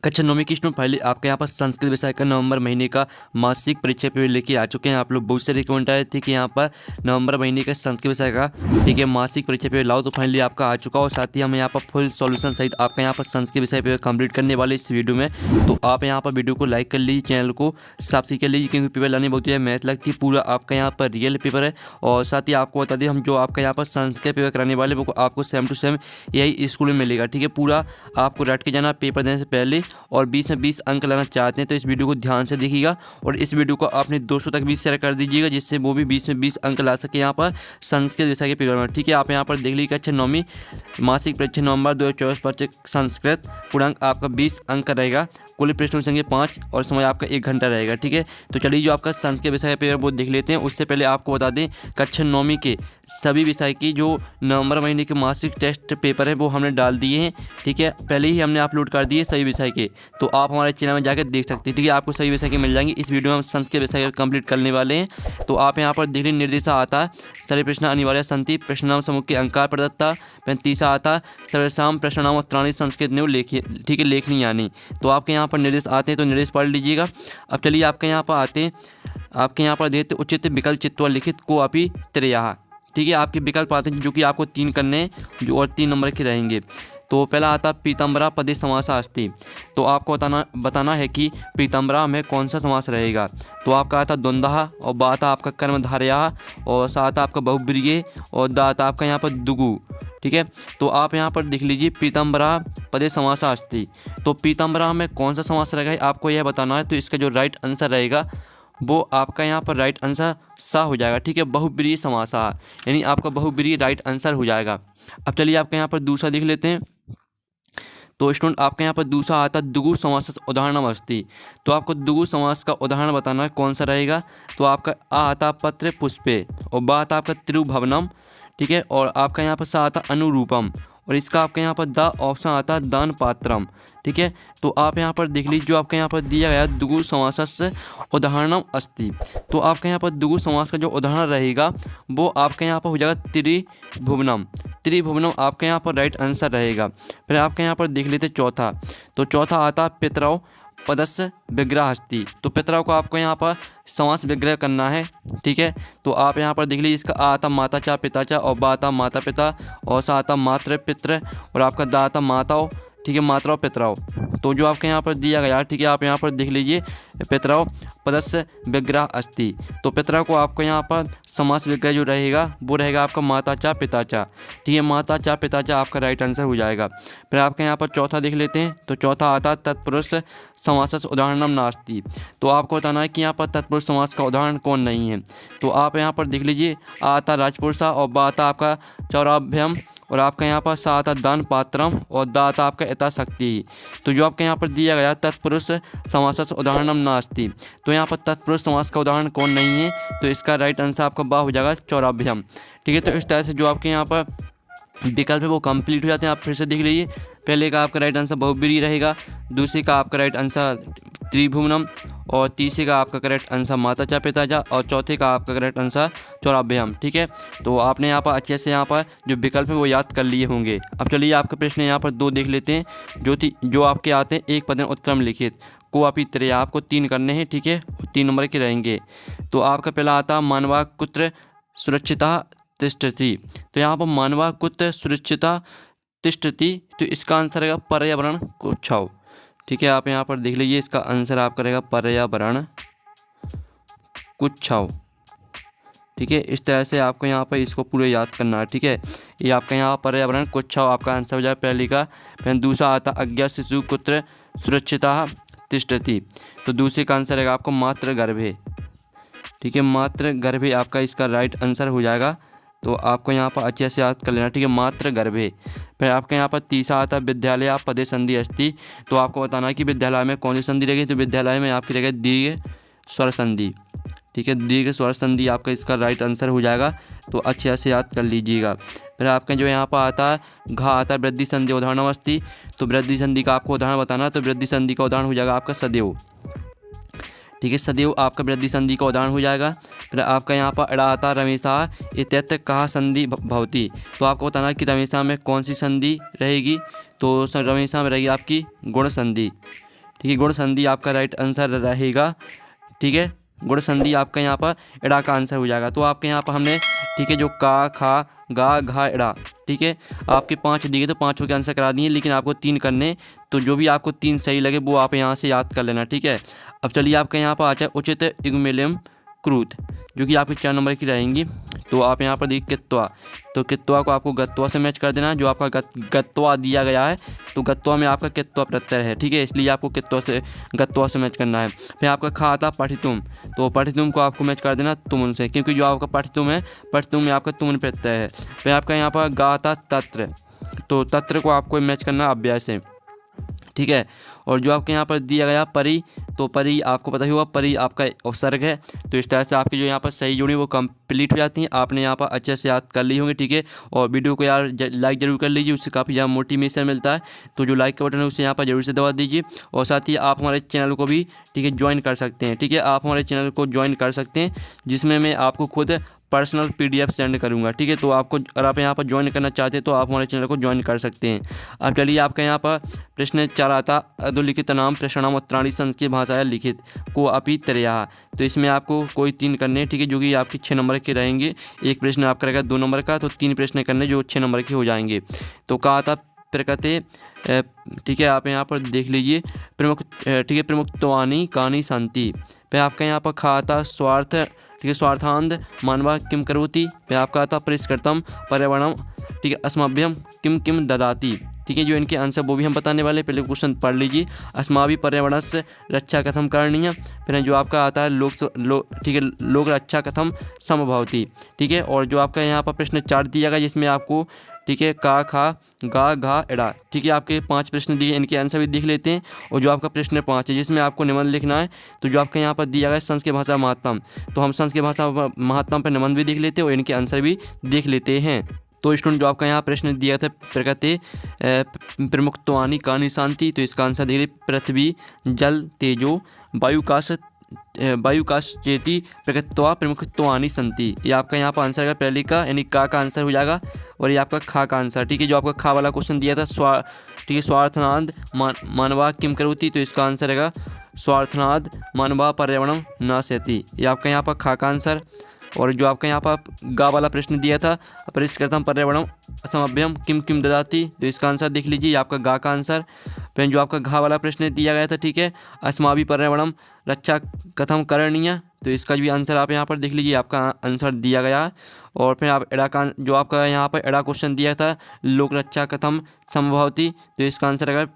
कक्षा 9वीं की student finally आपके यहाँ पर संस्कृत विषय का नवंबर महीने का मासिक परीक्षा पेपर लेके आ चुके हैं। आप लोग बहुत से रिकमेंड आए थे कि यहाँ पर नवंबर महीने का संस्कृत विषय का ठीक है मासिक परीक्षा पेपर लाओ, तो फाइनली आपका आ चुका। और साथ ही हम यहाँ पर फुल सॉल्यूशन सहित आपका यहाँ पर संस्कृत विषय पेपर कंप्लीट करने वाले इस वीडियो में। तो आप यहाँ पर वीडियो को लाइक कर लीजिए, चैनल को सब्सक्राइब कर लीजिए, क्योंकि पेपर लाने बहुत ही मेहनत लगती है। पूरा आपका यहाँ पर रियल पेपर है। और साथ ही आपको बता दें, हम जो आपका यहाँ पर संस्कृत पेपर कराने वाले वो आपको सेम टू सेम यही स्कूल में मिलेगा। ठीक है, पूरा आपको रट के जाना पेपर देने से पहले। और 20 में 20 अंक लाना चाहते हैं तो इस वीडियो को ध्यान से देखिएगा और इस वीडियो को अपने दोस्तों तक भी शेयर कर दीजिएगा, जिससे वो भी 20 में 20 अंक ला सके यहाँ पर संस्कृत विषय के पेपर में। ठीक है, आप यहाँ पर देख लीजिए कक्षा 9वीं मासिक परीक्षा नवंबर 2024 पर संस्कृत पूर्णांक आपका 20 अंक का रहेगा। कुल प्रश्नों संख्या 5 और समय आपका 1 घंटा रहेगा। ठीक है, तो चलिए जो आपका संस्कृत विषय का पेपर वो देख लेते हैं। उससे पहले आपको बता दें, कक्षा 9वीं के सभी विषय की जो नवंबर महीने के मासिक टेस्ट पेपर है वो हमने डाल दिए हैं। ठीक है, पहले ही हमने अपलोड कर दिए सभी विषय के, तो आप हमारे चैनल में जाकर देख सकते हैं। ठीक है, आपको सभी विषय के मिल जाएंगे। इस वीडियो में हम संस्कृत विषय कंप्लीट करने वाले हैं। तो आप यहाँ पर देख लीजिए, निर्देशा आता है सभी प्रश्न अनिवार्य संति प्रश्नाम समूह के अंकार प्रदत्ता। 35 आता है सर्वसाम प्रश्नाम उत्तराणी संस्कृत ने लेखिए। ठीक है, लेखनी यानी। तो आपके यहाँ पर निर्देश आते हैं तो निर्देश पढ़ लीजिएगा। अब चलिए आपके यहाँ पर आते हैं, आपके यहाँ पर देते उचित विकल्प चित्वा लिखित को अपि त्रयः। ठीक है, आपके विकल्प आते हैं जो कि आपको 3 करने हैं, जो और 3 नंबर के रहेंगे। तो पहला आता पीताम्बरा पदे समास अस्ति। तो आपको बताना है कि पीताम्बरा में कौन सा समास रहेगा। तो आपका आता द्वंद्वः और बा आता आपका कर्मधारयः और सा आता आपका बहुब्रीहि और दा आता आपका यहाँ पर दुगु। ठीक है, तो आप यहाँ पर देख लीजिए पीताम्बरा पदे समास अस्ति। तो पीताम्बरा में कौन सा समास रहेगा आपको यह बताना है। तो इसका जो राइट आंसर रहेगा वो आपका यहाँ पर राइट आंसर सा हो जाएगा। ठीक है, बहुब्रीहि समासा, यानी आपका बहुब्रीहि राइट आंसर हो जाएगा। अब चलिए आपके यहाँ पर दूसरा देख लेते हैं। तो स्टूडेंट आपके यहाँ पर दूसरा आता दुगु समास उदाहरणम अस्ति। तो आपको दुगु समास का उदाहरण बताना है कौन सा रहेगा। तो आपका आ आता पत्र पुष्पे और बा आता आपका त्रिभुवनम। ठीक है, और आपका यहाँ पर सा आता अनुरूपम और इसका आपके यहाँ पर द ऑप्शन आता है दान पात्रम। ठीक है, तो आप यहाँ पर देख लीजिए जो आपके यहाँ पर दिया गया दुगु समासस्य उदाहरणम अस्ति। तो आपके यहाँ पर दुगु समास का जो उदाहरण रहेगा वो आपके यहाँ पर हो जाएगा त्रिभुवनम। त्रिभुवनम आपके यहाँ पर राइट आंसर रहेगा। फिर आपके यहाँ पर देख लेते चौथा। तो चौथा आता पितरौ पदस्य विग्रह अस्ति। तो पितरौ को आपको यहाँ पर समास विग्रह करना है। ठीक है, तो आप यहाँ पर देख लीजिए इसका आ आता माता चा पिता चा और बा आता माता पिता और सा आता मातृ पितृ और आपका दा आता माताओ। ठीक है, मातराओ पितराओ। तो जो आपके यहाँ पर दिया गया, ठीक है, आप यहाँ पर देख लीजिए पितराओ पदस्य विग्रह अस्ति। तो पितराओ को आपको यहाँ पर समास विग्रह जो रहेगा वो रहेगा आपका माता चा पिता चा। ठीक है, माता चा पिता चा आपका राइट आंसर हो जाएगा। फिर आपके यहाँ पर चौथा देख लेते हैं। तो चौथा आता तत्पुरुष समास उदाहरणम नास्ति। तो आपको बताना है कि यहाँ पर तत्पुरुष समास का उदाहरण कौन नहीं है। तो आप यहाँ पर देख लीजिए आता राजपुरुषा और बा आता आपका चौराभ्यम और आपका यहाँ पर सा आता दान पात्रम और दा आता आपका यथाशक्ति। तो जो आपके यहाँ पर दिया गया तत्पुरुष समास उदाहरणम नास्ति। तो यहाँ पर तत्पुरुष समास का उदाहरण कौन नहीं है। तो इसका राइट आंसर आपका बा हो जाएगा चौराभ्यम। ठीक है, तो इस तरह से जो आपके यहाँ पर विकल्प है वो कंप्लीट हो जाते हैं। आप फिर से देख लीजिए, पहले का आपका राइट आंसर बहुब्रीहि रहेगा, दूसरे का आपका राइट आंसर त्रिभुवनम और तीसरे का आपका करेक्ट आंसर माता चा पिता चा और चौथे का आपका करेक्ट आंसर चौराभ्यम। ठीक है, तो आपने यहाँ पर अच्छे से यहाँ पर जो विकल्प है वो याद कर लिए होंगे। अब चलिए आपके प्रश्न यहाँ पर 2 देख लेते हैं जो आपके आते हैं। एक पदन उत्तरम लिखित को अपि त्रयः, आपको 3 करने हैं। ठीक है, 3 नंबर के रहेंगे। तो आपका पहला आता मानवा कुत्र सुरक्षिता तिष्ठति। तो यहाँ पर मानवा कुत्र सुरक्षिता तिष्ठति, तो इसका आंसर रहेगा पर्यावरण कुच्छौ। ठीक है, आप यहाँ पर देख लीजिए इसका आंसर आपका रहेगा पर्यावरण कुच्छौ। ठीक है, इस तरह से आपको यहाँ पर इसको पूरे याद करना है। ठीक है, ये आपका यहाँ पर्यावरण कुच्छौ आपका आंसर हो जाए पहले का। फिर दूसरा आता अज्ञा शिशु कुत्र सुरक्षिता तिष्ठति। तो दूसरे का आंसर रहेगा आपको मातृ गर्भे। ठीक है, मातृ गर्भे आपका इसका राइट आंसर हो जाएगा। तो आपको यहाँ पर अच्छे से याद कर लेना। ठीक है, मातृ गर्भे। फिर आपके यहाँ पर तीसरा आता विद्यालय पदे संधि अस्ति। तो आपको बताना है कि विद्यालय में कौन सी संधि रहेगी। तो विद्यालय में आपकी रहेगी दीर्घ स्वर संधि। ठीक है, दीर्घ स्वर संधि आपका इसका राइट आंसर हो जाएगा। तो अच्छे से याद कर लीजिएगा। फिर आपका जो यहाँ पर आता है घा आता है वृद्धि संधि उदाहरणम अस्ति। तो वृद्धि संधि का आपको उदाहरण बताना है। तो वृद्धि संधि का उदाहरण हो जाएगा आपका सदैव। ठीक है, सदैव आपका वृद्धि संधि का उदाहरण हो जाएगा। फिर आपका यहाँ पर अड़ा आता रमेशा इत्यत्र कहा संधि भवती। तो आपको बताना है कि रमेशा में कौन सी संधि रहेगी। तो रमेशा में रहेगी आपकी गुण संधि। ठीक है, गुण संधि आपका राइट आंसर रहेगा। ठीक है, गुण संधि आपका यहाँ पर इड़ा का आंसर हो जाएगा। तो आपके यहाँ पर हमने ठीक है जो का, खा, गा, घा, इड़ा, ठीक है आपके 5 दिए तो 5 के आंसर करा दिए, लेकिन आपको 3 करने, तो जो भी आपको 3 सही लगे वो आप यहाँ से याद कर लेना। ठीक है, अब चलिए आपका यहाँ पर आ जाए उचित युग्मों कृत, जो कि आपके 4 नंबर की रहेंगी। तो आप यहाँ पर देखिए कित्वा, तो कित्वा को आपको गत्वा से मैच कर देना। जो आपका गत्वा दिया गया है तो गत्वा में आपका कित्वा प्रत्यय है। ठीक है, इसलिए आपको गत्वा से मैच करना है। फिर आपका खा आता पठितुम, तो पठितुम को आपको मैच कर देना तुमन से, क्योंकि जो आपका पठितुम है, पठितुम में आपका तुमन प्रत्यय है। फिर आपका यहाँ पर गा आता तत्र, तो तत्र को आपको मैच करना अव्यय से। ठीक है, और जो आपके यहाँ पर दिया गया परी, तो परी आपको पता ही होगा परी आपका उपसर्ग है। तो इस तरह से आपकी जो यहाँ पर सही जोड़ी वो कंप्लीट हो जाती हैं। आपने यहाँ पर अच्छे से याद कर ली होंगी। ठीक है, और वीडियो को यार लाइक जरूर कर लीजिए, उससे काफ़ी ज़्यादा मोटिवेशन मिलता है। तो जो लाइक का बटन है उसे यहाँ पर जरूर से दबा दीजिए, और साथ ही आप हमारे चैनल को भी ठीक है ज्वाइन कर सकते हैं। ठीक है, आप हमारे चैनल को ज्वाइन कर सकते हैं, जिसमें मैं आपको खुद पर्सनल PDF सेंड करूंगा। ठीक है, तो आपको अगर आप यहाँ पर ज्वाइन करना चाहते हैं तो आप हमारे चैनल को ज्वाइन कर सकते हैं। अब चलिए आपका यहाँ पर प्रश्न 4 आता अधोलिखित नाम प्रश्नाम उत्तराणी संस्कृत भाषा लिखित को अपी तरया, तो इसमें आपको कोई 3 करने। ठीक है, जो कि आपके 6 नंबर के रहेंगे। एक प्रश्न आपका रहेगा 2 नंबर का, तो 3 प्रश्न करने जो 6 नंबर के हो जाएंगे। तो कहा आता प्रकृति, ठीक है आप यहाँ पर देख लीजिए प्रमुख, ठीक है प्रमुखत्वानी कहानी शांति। फिर आपका यहाँ पर खा आता स्वार्थ, ठीक है स्वार्थांध मानवा किम करोति। फिर आपका आता परिष्कृतम पर्यावरणम, ठीक है अस्मभ्यम किम किम ददाति। ठीक है, जो इनके आंसर वो भी हम बताने वाले, पहले क्वेश्चन पढ़ लीजिए। अस्माभि पर्यावरण से रक्षा कथम करणीय। फिर जो आपका आता है ठीक है लोक रक्षा कथम समभवती। ठीक है, और जो आपका यहाँ पर प्रश्न 4 दिया गया, जिसमें आपको ठीक है का, खा, गा, घा, इड़ा। ठीक है, आपके 5 प्रश्न दिए, इनके आंसर भी देख लेते हैं। और जो आपका प्रश्न 5 है, जिसमें आपको निबंध लिखना है, तो जो आपका यहाँ पर दिया गया है संस्कृत भाषा महात्म, तो हम संस्कृत भाषा महात्म पर निबंध भी देख लेते हैं और इनके आंसर भी देख लेते हैं। तो स्टूडेंट जो आपका यहाँ प्रश्न दिया था प्रकृति प्रमुखत्वानी कहानी शांति, तो इसका आंसर देखिए पृथ्वी जल तेजो वायुकाश चेती प्रकृत्वा प्रमुखत्वानी संति। ये आपका यहाँ पर आंसर है पहले का, यानी का आंसर हो जाएगा, और ये आपका खा का आंसर। ठीक है, जो आपका खा वाला क्वेश्चन दिया था ठीक है स्वार्थनाद मानवा किम करोति, तो इसका आंसर रहेगा स्वार्थनाद मानवा पर्यावरण नाशयति। ये आपका यहाँ पर खा का आंसर। और जो आपका यहाँ पर गा वाला प्रश्न दिया था परिष्कृतम पर्यावरण असमभ्यम किम किम ददाति, तो इसका आंसर देख लीजिए, आपका गा का आंसर। फिर जो आपका घा वाला प्रश्न दिया गया था, ठीक है अस्माभि पर्यावरण रक्षा कथम करणीय, तो इसका भी आंसर आप यहाँ पर देख लीजिए, आपका आंसर दिया गया। और फिर आप एड़ा का, जो आपका यहाँ पर एड़ा क्वेश्चन दिया था लोक रक्षा कथम संभवती, तो इसका आंसर अगर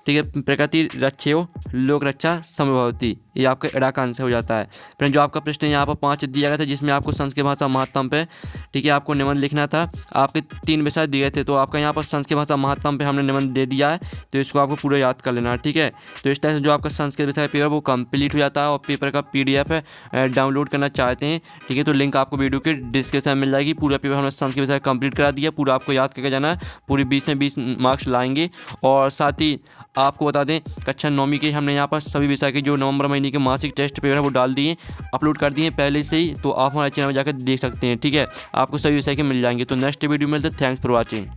ठीक है प्रकृति रक्षयो लोक रक्षा समभवती, ये आपका एड़ा का आंसर हो जाता है। फिर जो आपका प्रश्न यहाँ पर 5 दिया गया था, जिसमें आपको संस्कृत भाषा महात्म पे ठीक है आपको निबंध लिखना था। आपके 3 विषय दिए थे, तो आपका यहाँ पर संस्कृत भाषा महात्म पे हमने निबंध दे दिया है, तो इसको आपको पूरा याद कर लेना है। ठीक है, तो इस तरह से जो आपका संस्कृत विषय पेपर वो कंप्लीट हो जाता है। और पेपर का PDF है डाउनलोड करना चाहते हैं, ठीक है तो लिंक आपको वीडियो के डिस्क्रिप्शन में मिल जाएगी। पूरा पेपर हमने संस्कृत विषय कंप्लीट करा दिया, पूरा आपको याद करके जाना है, पूरी 20 में 20 मार्क्स लाएंगे। और साथ ही आपको बता दें कक्षा 9वीं के हमने यहाँ पर सभी विषय के जो नवंबर महीने के मासिक टेस्ट पेपर है वो डाल दिए, अपलोड कर दिए पहले से ही, तो आप हमारे चैनल में जाकर देख सकते हैं। ठीक है, आपको सभी विषय के मिल जाएंगे। तो नेक्स्ट वीडियो में मिलते हैं। Thanks for watching.